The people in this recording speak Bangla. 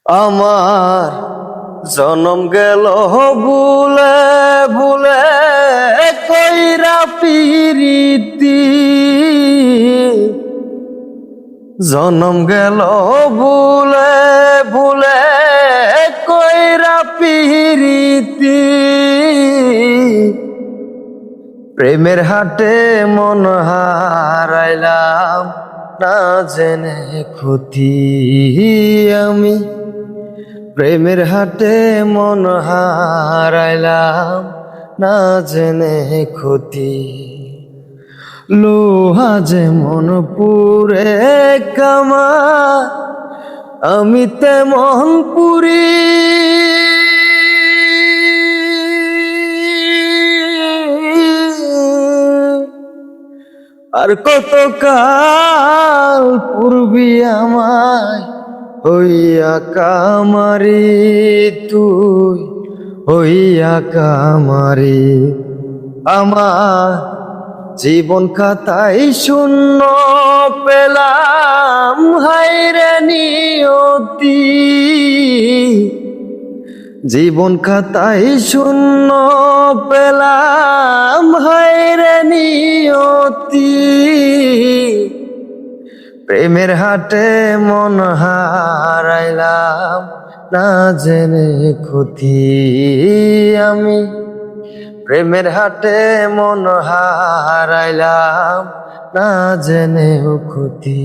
আমার জনম গেল ভুলে ভুলে কইরা পিরিতি, জনম গেল ভুলে ভুলে কইরা পিরিতি। প্রেমের হাটে মন হারাইলাম না জেনে ক্ষতি আমি, প্রেমের হাটে মন হারাইলাম না জেনে ক্ষতি। লোহা যেমন পুরে কামা আমি তেমন পুরি, আর কত কাল পূর্বি আমায় হইয়া কামারি, তুই হইয়া কামারি। আমার জীবন খাতায় শূন্য পেলাম হায়রে নিয়তি, জীবন খাতায় শূন্য পেলাম হায়রে নিয়তি। প্রেমের হাটে মন হারাইলাম না জেনে ক্ষতি আমি, প্রেমের হাটে মন হারাইলাম না জেনে ক্ষতি।